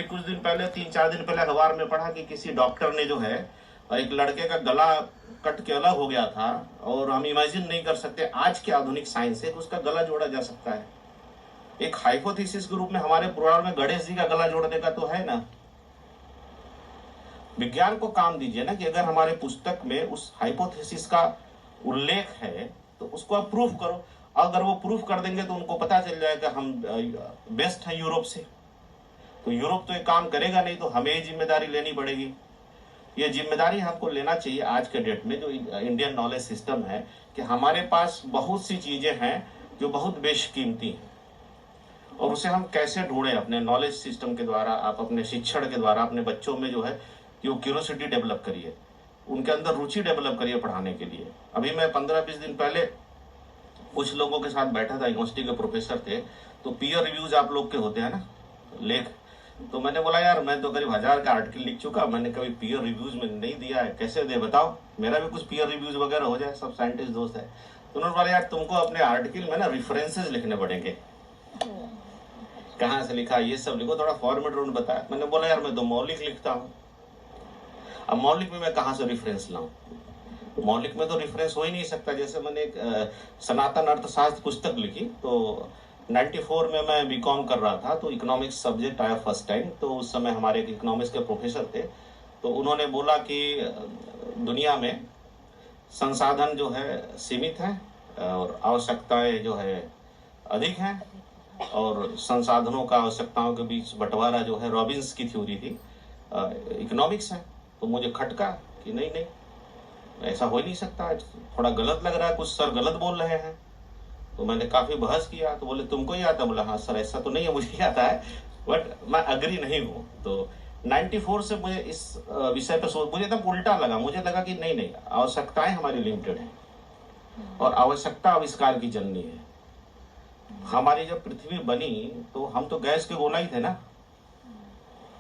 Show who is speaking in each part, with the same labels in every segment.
Speaker 1: कुछ दिन पहले 3-4 दिन पहले अखबार में पढ़ा कि किसी डॉक्टर ने जो है एक लड़के का गला कट के अलग हो गया था और हम इमेजिन नहीं कर सकते आज के आधुनिक साइंस से उसका गला जोड़ा जा सकता है। एक हाइपोथेसिस के रूप में हमारे पुराण में गणेश जी का गला जोड़ने का तो है ना। विज्ञान को काम दीजिए ना कि अगर हमारे पुस्तक में उस हाइपोथेसिस का उल्लेख है तो उसको आप प्रूफ करो। अगर वो प्रूफ कर देंगे तो उनको पता चल जाएगा हम बेस्ट हैं यूरोप से। तो यूरोप तो ये काम करेगा नहीं, तो हमें ही जिम्मेदारी लेनी पड़ेगी। ये जिम्मेदारी हमको लेना चाहिए आज के डेट में जो इंडियन नॉलेज सिस्टम है कि हमारे पास बहुत सी चीजें हैं जो बहुत बेशकीमती हैं और उसे हम कैसे ढूंढें अपने नॉलेज सिस्टम के द्वारा। आप अपने शिक्षण के द्वारा अपने बच्चों में जो है जो क्यूरियोसिटी डेवलप करिए, उनके अंदर रुचि डेवलप करिए पढ़ाने के लिए। अभी मैं 15-20 दिन पहले कुछ लोगों के साथ बैठा था, यूनिवर्सिटी के प्रोफेसर थे। तो पीयर रिव्यूज आप लोग के होते हैं ना, लेख। तो मैंने बोला यार मैं तो करीब 1000 का आर्टिकल लिख चुका, मैंने कभी पीयर रिव्यूज में नहीं दिया है, कैसे दे बताओ, मेरा भी कुछ पीयर रिव्यूज वगैरह हो जाए, सब साइंटिस्ट दोस्त है। तो उन्होंने बोला यार तुमको अपने आर्टिकल में ना रेफरेंसेस लिखने पड़ेंगे, कहाँ से लिखा ये सब लिखो, थोड़ा फॉर्मेट उन्होंने बताया। मैंने बोला यार मैं तो मौलिक लिखता हूँ, अब मौलिक में मैं कहाँ से रेफरेंस लाऊं? मौलिक में तो रेफरेंस हो ही नहीं सकता। जैसे मैंने एक सनातन अर्थशास्त्र पुस्तक लिखी, तो 94 में मैं बीकॉम कर रहा था, तो इकोनॉमिक्स सब्जेक्ट आया फर्स्ट टाइम। तो उस समय हमारे एक इकोनॉमिक्स के प्रोफेसर थे, तो उन्होंने बोला कि दुनिया में संसाधन जो है सीमित है और आवश्यकताएं जो है अधिक हैं, और संसाधनों का आवश्यकताओं के बीच बंटवारा जो है रॉबिन्स की थ्योरी थी, इकोनॉमिक्स है। तो मुझे खटका कि नहीं नहीं ऐसा हो ही नहीं सकता, थोड़ा गलत लग रहा है, कुछ सर गलत बोल रहे हैं। तो मैंने काफी बहस किया, तो बोले तुमको ही आता? बोला हाँ सर ऐसा तो नहीं है, मुझे ही आता है, बट मैं अग्री नहीं हूँ। तो 94 से मुझे इस विषय पर सोच, मुझे एकदम उल्टा लगा। मुझे लगा कि नहीं नहीं, आवश्यकताएं हमारी लिमिटेड है और आवश्यकता आविष्कार की जननी है। हमारी जब पृथ्वी बनी तो हम तो गैस के गोला ही थे ना।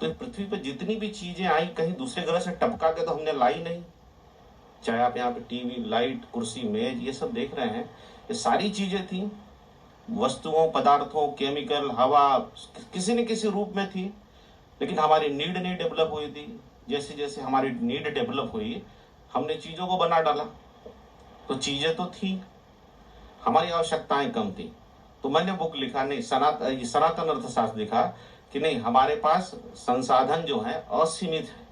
Speaker 1: तो पृथ्वी पे जितनी भी चीजें आई कहीं दूसरे ग्रह से टपका के तो हमने लाई नहीं। चाहे आप यहाँ पे टीवी, लाइट, कुर्सी, मेज ये सब देख रहे हैं, ये सारी चीजें थी, वस्तुओं, पदार्थों, केमिकल, हवा, किसी न किसी रूप में थी। लेकिन हमारी नीड नहीं डेवलप हुई थी। जैसे जैसे हमारी नीड डेवलप हुई हमने चीजों को बना डाला। तो चीजें तो थी, हमारी आवश्यकताएं कम थी। तो मैंने बुक लिखा, नहीं सनातन अर्थशास्त्र लिखा कि नहीं हमारे पास संसाधन जो है असीमित है।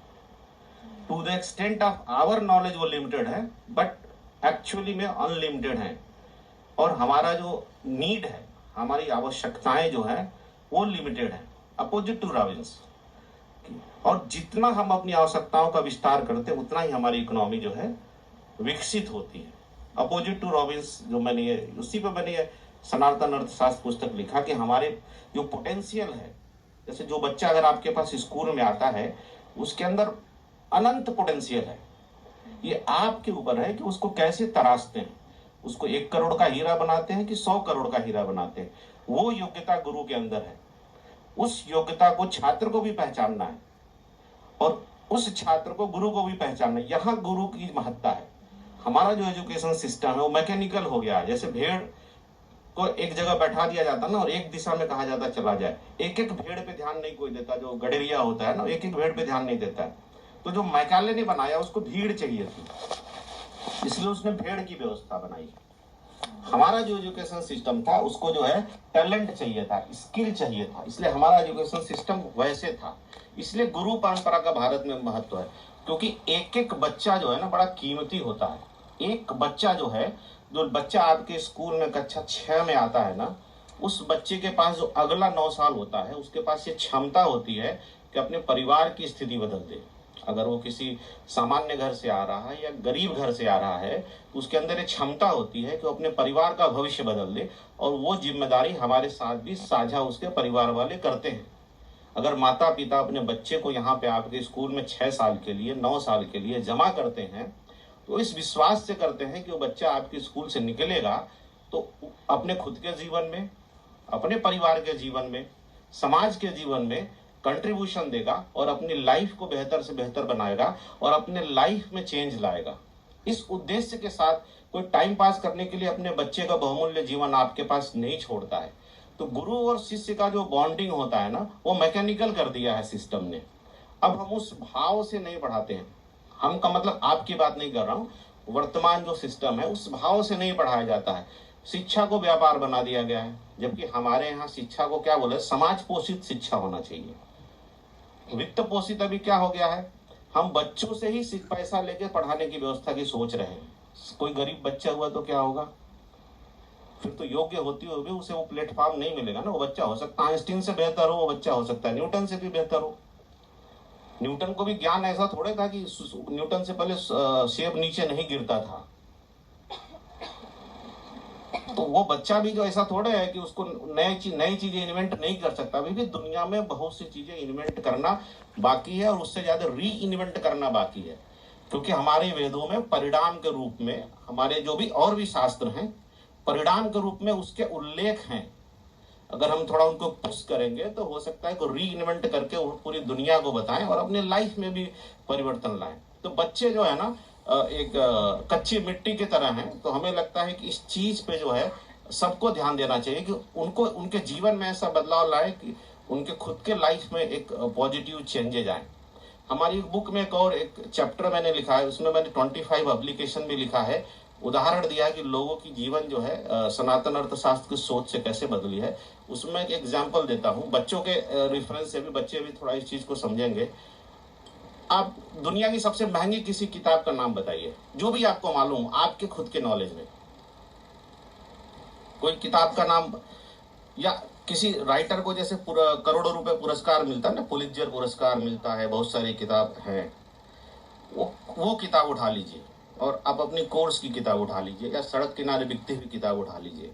Speaker 1: To the extent of our knowledge वो लिमिटेड है, बट एक्चुअली में अनलिमिटेड है। और हमारा जो नीड है, हमारी आवश्यकताएं जो है वो लिमिटेड है, अपोजिट टू रॉबिन्स। और जितना हम अपनी आवश्यकताओं का विस्तार करते हैं उतना ही हमारी इकोनॉमी जो है विकसित होती है, अपोजिट टू रॉबिन्स। जो मैंने उसी पे मैंने सनातन अर्थशास्त्र पुस्तक लिखा कि हमारे जो पोटेंशियल है, जैसे जो बच्चा अगर आपके पास स्कूल में आता है उसके अंदर अनंत पोटेंशियल है, ये आपके ऊपर है कि उसको कैसे तराशते हैं, उसको 1 करोड़ का हीरा बनाते हैं कि 100 करोड़ का हीरा बनाते हैं। वो योग्यता गुरु के अंदर है। उस योग्यता को छात्र को भी पहचानना है और उस छात्र को गुरु को भी पहचानना है। यहाँ गुरु की महत्ता है। हमारा जो एजुकेशन सिस्टम है वो मैकेनिकल हो गया है। जैसे भेड़ को एक जगह बैठा दिया जाता ना और एक दिशा में कहा जाता चला जाए, एक एक भेड़ पे ध्यान नहीं कोई देता। जो गडेरिया होता है ना, एक एक भेड़ पे ध्यान नहीं देता है। तो जो मैकाले ने बनाया उसको भीड़ चाहिए थी, इसलिए उसने भेड़ की व्यवस्था बनाई। हमारा जो एजुकेशन सिस्टम था उसको जो है टैलेंट चाहिए था, स्किल चाहिए था, इसलिए हमारा एजुकेशन सिस्टम वैसे था। इसलिए गुरु परंपरा का भारत में महत्व है, क्योंकि एक एक बच्चा जो है ना बड़ा कीमती होता है। एक बच्चा जो बच्चा आपके स्कूल में कक्षा 6 में आता है ना, उस बच्चे के पास जो अगला 9 साल होता है उसके पास ये क्षमता होती है कि अपने परिवार की स्थिति बदल दे। अगर वो किसी सामान्य घर से आ रहा है या गरीब घर से आ रहा है तो उसके अंदर एक क्षमता होती है कि वो अपने परिवार का भविष्य बदल दे, और वो जिम्मेदारी हमारे साथ भी साझा उसके परिवार वाले करते हैं। अगर माता पिता अपने बच्चे को यहाँ पे आपके स्कूल में 6 साल के लिए, 9 साल के लिए जमा करते हैं तो इस विश्वास से करते हैं कि वो बच्चा आपके स्कूल से निकलेगा तो अपने खुद के जीवन में, अपने परिवार के जीवन में, समाज के जीवन में कंट्रीब्यूशन देगा और अपनी लाइफ को बेहतर से बेहतर बनाएगा और अपने लाइफ में चेंज लाएगा। इस उद्देश्य के साथ कोई टाइम पास करने के लिए अपने बच्चे का बहुमूल्य जीवन आपके पास नहीं छोड़ता है। तो गुरु और शिष्य का जो बॉन्डिंग होता है ना, वो मैकेनिकल कर दिया है सिस्टम ने। अब हम उस भाव से नहीं पढ़ाते हैं। हम का मतलब आपकी बात नहीं कर रहा हूँ, वर्तमान जो सिस्टम है उस भाव से नहीं पढ़ाया जाता है। शिक्षा को व्यापार बना दिया गया है, जबकि हमारे यहाँ शिक्षा को क्या बोले, समाज पोषित शिक्षा होना चाहिए। वित्त पोषित अभी क्या हो गया है, हम बच्चों से ही पैसा लेके पढ़ाने की व्यवस्था की सोच रहे हैं। कोई गरीब बच्चा हुआ तो क्या होगा, फिर तो योग्य होती हुई भी उसे वो प्लेटफॉर्म नहीं मिलेगा ना। वो बच्चा हो सकता है आइंस्टीन से बेहतर हो, वो बच्चा हो सकता है न्यूटन से भी बेहतर हो। न्यूटन को भी ज्ञान ऐसा थोड़े था कि न्यूटन से पहले सेब नीचे नहीं गिरता था। तो वो बच्चा भी जो ऐसा थोड़े है कि उसको नई चीजें इन्वेंट नहीं कर सकता। अभी भी दुनिया में बहुत सी चीजें इन्वेंट करना बाकी है, और उससे ज्यादा री इन्वेंट करना बाकी है। क्योंकि हमारे वेदों में परिणाम के रूप में, हमारे जो भी और भी शास्त्र हैं, परिणाम के रूप में उसके उल्लेख हैं। अगर हम थोड़ा उनको पुश करेंगे तो हो सकता है कि री इन्वेंट करके पूरी दुनिया को बताएं और अपने लाइफ में भी परिवर्तन लाएं। तो बच्चे जो है ना एक कच्ची मिट्टी की तरह हैं। तो हमें लगता है कि इस चीज पे जो है सबको ध्यान देना चाहिए कि उनको उनके जीवन में ऐसा बदलाव लाए कि उनके खुद के लाइफ में एक पॉजिटिव चेंजेज आए। हमारी बुक में एक और एक चैप्टर मैंने लिखा है, उसमें मैंने 25 एप्लीकेशन भी लिखा है, उदाहरण दिया है कि लोगों की जीवन जो है सनातन अर्थशास्त्र की सोच से कैसे बदली है। उसमें एक एग्जाम्पल देता हूँ, बच्चों के रेफरेंस से भी बच्चे भी थोड़ा इस चीज को समझेंगे। आप दुनिया की सबसे महंगी किसी किताब का नाम बताइए, जो भी आपको मालूम आपके खुद के नॉलेज में कोई किताब का नाम, या किसी राइटर को जैसे करोड़ों रुपए पुरस्कार मिलता है ना, पुलित्जर पुरस्कार मिलता है, बहुत सारी किताब है, वो किताब उठा लीजिए और आप अपनी कोर्स की किताब उठा लीजिए, या सड़क किनारे बिकती हुई किताब उठा लीजिए।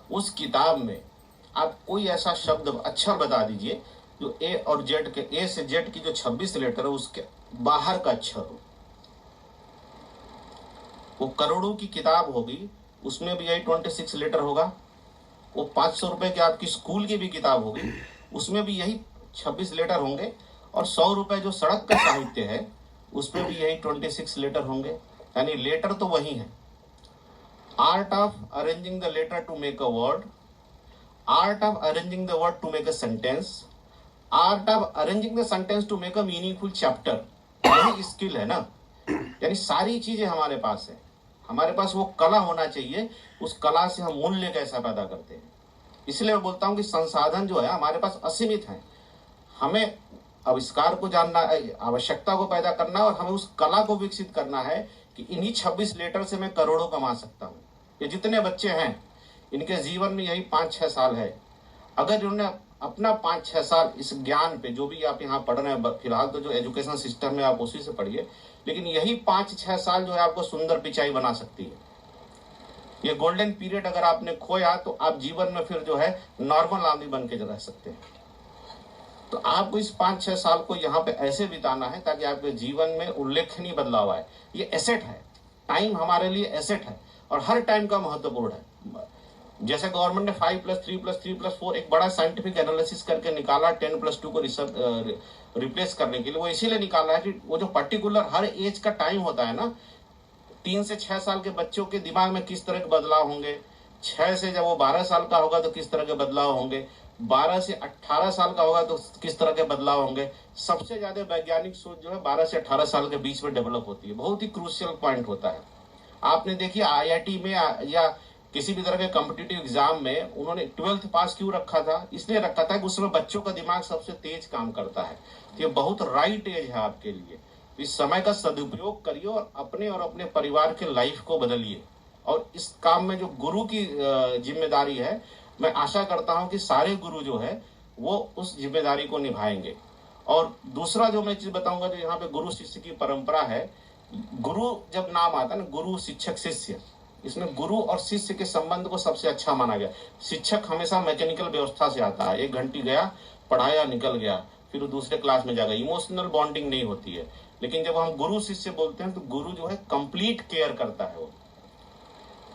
Speaker 1: उस किताब में आप कोई ऐसा शब्द अक्षर बता दीजिए जो ए और जेड के, ए से जेड की जो 26 लेटर है उसके बाहर का अक्षर हो। वो करोड़ों की किताब होगी, उसमें भी यही 26 लेटर होगा। वो 500 रुपए की आपकी स्कूल की भी किताब होगी, उसमें भी यही 26 लेटर होंगे। और 100 रुपए जो सड़क का साहित्य है उसमें भी यही 26 लेटर होंगे। यानी लेटर तो वही है। Art of arranging the letter to make a word, art of arranging the word to make a sentence, art of arranging the sentence to make a meaningful chapter, यही स्किल है ना। यानी सारी चीजें हमारे पास है, हमारे पास वो कला होना चाहिए। उस कला से हम मूल्य कैसा पैदा करते हैं। इसलिए मैं बोलता हूं कि संसाधन जो है हमारे पास असीमित है। हमें आविष्कार को जानना, आवश्यकता को पैदा करना, और हमें उस कला को विकसित करना है कि इन्हीं 26 लेटर से मैं करोड़ों कमा सकता हूँ। ये जितने बच्चे हैं इनके जीवन में यही 5-6 साल है। अगर इन्होंने अपना 5-6 साल इस ज्ञान पे, जो भी आप यहाँ पढ़ रहे हैं, फिलहाल तो जो एजुकेशन सिस्टम है आप उसी से पढ़िए, लेकिन यही 5-6 साल जो है आपको सुंदर पिचाई बना सकती है। ये गोल्डन पीरियड अगर आपने खोया तो आप जीवन में फिर जो है नॉर्मल आदमी बन के रह सकते हैं। तो आपको इस 5-6 साल को यहाँ पे ऐसे बिताना है ताकि आपके जीवन में उल्लेखनीय बदलाव आए। ये एसेट है, टाइम हमारे लिए एसेट है, और हर टाइम का महत्वपूर्ण है। जैसे गवर्नमेंट ने 5+3+3+4 एक बड़ा साइंटिफिक एनालिसिस करके निकाला 10+2 को रिप्लेस करने के लिए। वो इसीलिए निकाला है कि वो जो पर्टिकुलर हर एज का टाइम होता है ना, 3 से 6 साल के बच्चों के दिमाग में किस तरह के बदलाव होंगे, 6 से जब वो 12 साल का होगा तो किस तरह के बदलाव होंगे, 12 से 18 साल का होगा तो किस तरह के बदलाव होंगे। सबसे ज्यादा वैज्ञानिक सोच जो है 12 से 18 साल के बीच में डेवलप होती है। बहुत ही क्रूशियल पॉइंट होता है। आपने देखिए IIT में या किसी भी तरह के कॉम्पिटिटिव एग्जाम में उन्होंने 12th पास क्यों रखा था, इसलिए रखा था कि उसमें बच्चों का दिमाग सबसे तेज काम करता है। ये बहुत राइट एज है आपके लिए। इस समय का सदुपयोग करिए और अपने परिवार के लाइफ को बदलिए। और इस काम में जो गुरु की जिम्मेदारी है, मैं आशा करता हूं कि सारे गुरु जो है वो उस जिम्मेदारी को निभाएंगे। और दूसरा जो मैं चीज बताऊंगा, जो यहाँ पे गुरु शिष्य की परंपरा है, गुरु जब नाम आता है ना, गुरु शिक्षक शिष्य, इसमें गुरु और शिष्य के संबंध को सबसे अच्छा माना गया। शिक्षक हमेशा मैकेनिकल व्यवस्था से आता है, 1 घंटी गया, पढ़ाया, निकल गया, फिर वो दूसरे क्लास में जाएगा, इमोशनल बॉन्डिंग नहीं होती है। लेकिन जब हम गुरु शिष्य बोलते हैं तो गुरु जो है कंप्लीट केयर करता है। वो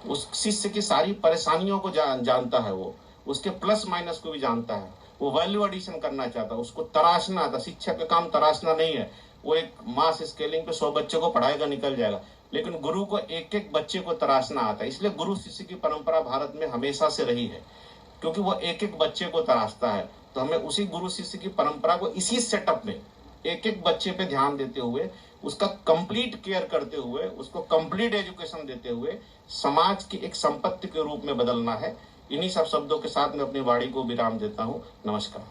Speaker 1: उस शिष्य की सारी परेशानियों को जानता है, वो उसके प्लस माइनस को भी जानता है, वो वैल्यू एडिशन करना चाहता है, उसको तराशना आता। शिक्षक का काम तराशना नहीं है, वो एक मास स्केलिंग पे 100 बच्चों को पढ़ाएगा, निकल जाएगा। लेकिन गुरु को एक एक बच्चे को तराशना आता है। इसलिए गुरु शिष्य की परंपरा भारत में हमेशा से रही है। क्योंकि वो एक एक बच्चे को तराशता है। तो हमें उसी गुरु शिष्य की परंपरा को इसी सेटअप में एक एक बच्चे पे ध्यान देते हुए, उसका कंप्लीट केयर करते हुए, उसको कंप्लीट एजुकेशन देते हुए समाज की एक संपत्ति के रूप में बदलना है। इन्हीं सब शब्दों के साथ मैं अपनी वाणी को विराम देता हूँ। नमस्कार।